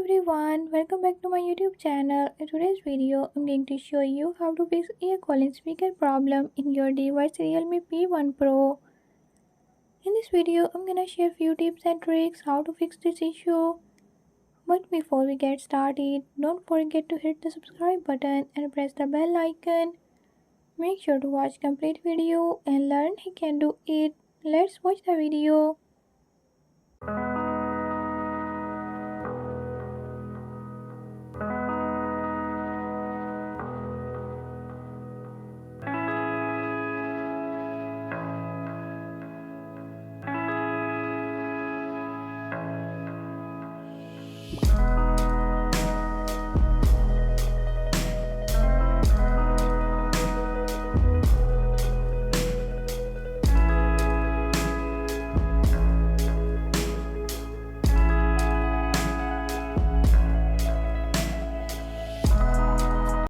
everyone, welcome back to my YouTube channel. In today's video, I'm going to show you how to fix ear calling speaker problem in your device Realme P1 Pro. In this video, I'm gonna share few tips and tricks how to fix this issue. But before we get started, don't forget to hit the subscribe button and press the bell icon. Make sure to watch complete video and learn how you can do it. Let's watch the video.